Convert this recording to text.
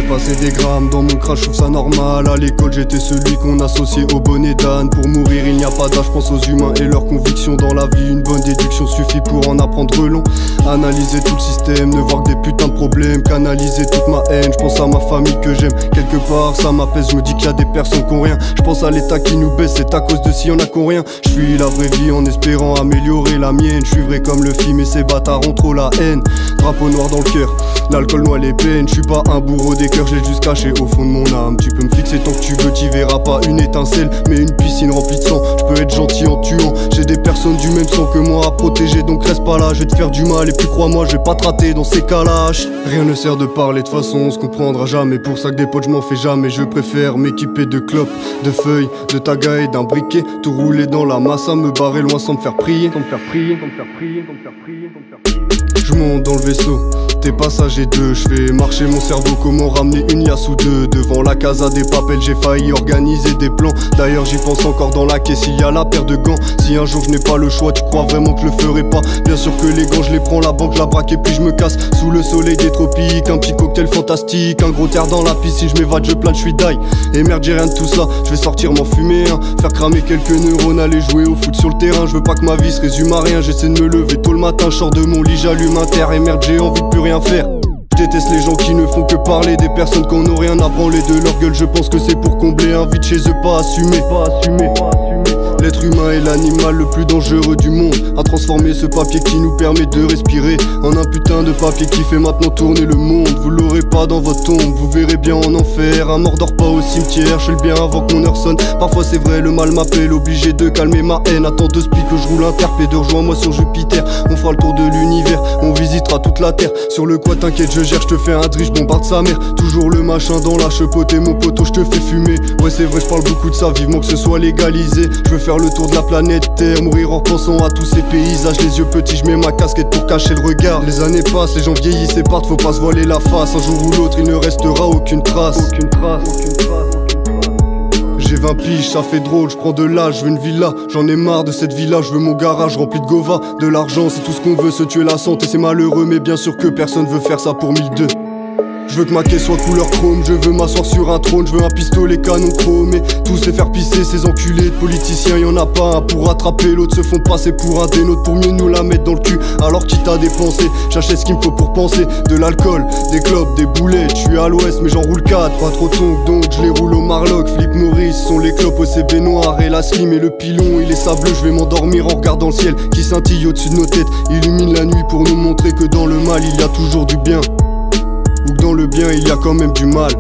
Passer des grammes dans mon crâne, je trouve ça normal. À l'école j'étais celui qu'on associait au bonnet d'âne. Pour mourir il n'y a pas d'âge, pense aux humains et leurs convictions. Dans la vie une bonne déduction suffit pour en apprendre long. Analyser tout le système, ne voir que des putains de problèmes. Canaliser toute ma haine, je pense à ma famille que j'aime. Quelque part ça m'apaise, je me dis qu'il y a des personnes qui ont rien. Je pense à l'état qui nous baisse, c'est à cause de si y'en a qui ont rien. Je suis la vraie vie en espérant améliorer la mienne. Je suis vrai comme le film et ces bâtards ont trop la haine. Drapeau noir dans le cœur, l'alcool noie les peines. Je suis pas un bourreau des cœurs, je l'ai juste caché au fond de mon âme. Tu peux me fixer tant que tu veux, t'y verras pas une étincelle, mais une piscine remplie de sang. Je peux être gentil en tuant, j'ai des personnes du même sang que moi à protéger. Donc reste pas là, je vais te faire du mal. Et puis crois-moi, je vais pas te rater dans ces cas-là. Rien ne sert de parler, de façon on se comprendra jamais. Pour ça que des potes je m'en fais jamais. Je préfère m'équiper de clopes, de feuilles, de taga et d'un briquet. Tout rouler dans la masse, à me barrer loin sans me faire prier. Je monte dans le vaisseau, t'es passager 2. Je fais marcher mon cerveau, comment ramener une liasse ou deux. Devant la casa des papels, j'ai failli organiser des plans. D'ailleurs j'y pense encore dans la caisse, il y a la paire de gants. Si un jour je n'ai pas le choix, tu crois vraiment que je le ferai pas? Bien sûr que les gants je les prends, la banque je la braque et puis je me casse. Sous le soleil des tropiques, un petit cocktail fantastique. Un gros terre dans la piscine, je m'évade, je plane, je suis die. Et merde j'ai rien de tout ça, je vais sortir m'en fumer un. Faire cramer quelques neurones, aller jouer au foot sur le terrain. Je veux pas que ma vie se résume à rien, j'essaie de me lever tôt le matin. Je sors de mon lit, j'allume un terre et merde j'ai envie de plus rien faire. Je déteste les gens qui ne font que parler, des personnes qu'on n'a rien à branler de leur gueule. Je pense que c'est pour combler un vide chez eux, pas assumer. L'être humain est l'animal le plus dangereux du monde. À transformer ce papier qui nous permet de respirer en un putain de papier qui fait maintenant tourner le monde. Vous l'aurez pas dans votre tombe, vous verrez bien en enfer. Un mort dort pas au cimetière, je fais le bien avant que mon heure sonne. Parfois c'est vrai, le mal m'appelle, obligé de calmer ma haine. Attends 2 spies que je roule un terpé, de rejoins-moi sur Jupiter. On fera le tour de l'univers, on visitera toute la terre. Sur le quoi t'inquiète, je gère, je te fais un drill, je bombarde sa mère. Toujours le machin dans la chepote et mon poteau, je te fais fumer. Ouais c'est vrai, je parle beaucoup de ça, vivement que ce soit légalisé. Je veux faire le tour de la planète Terre, mourir en repensant à tous ces paysages. Les yeux petits, je mets ma casquette pour cacher le regard. Les années passent, les gens vieillissent et partent, faut pas se voiler la face. Un jour ou l'autre, il ne restera aucune trace. J'ai 20 piges, ça fait drôle, je prends de l'âge, je veux une villa. J'en ai marre de cette villa, je veux mon garage rempli de gova. De l'argent, c'est tout ce qu'on veut, se tuer la santé, c'est malheureux. Mais bien sûr que personne veut faire ça pour 1002. Je veux que ma caisse soit couleur chrome, je veux m'asseoir sur un trône, je veux un pistolet canon chromé. Tous les faire pisser ces enculés de politiciens, y'en a pas un pour rattraper l'autre, se font passer pour un des nôtres pour mieux nous la mettre dans le cul. Alors quitte à dépenser, j'achète ce qu'il me faut pour penser. De l'alcool, des clopes, des boulets, je suis à l'ouest mais j'en roule 4. Pas trop tongue donc je les roule au Marlock. Philippe Maurice sont les clopes au CB noir et la slim et le pilon il est sableux. Je vais m'endormir en regardant le ciel qui scintille au-dessus de nos têtes. Illumine la nuit pour nous montrer que dans le mal il y a toujours du bien. Ou que dans le bien il y a quand même du mal.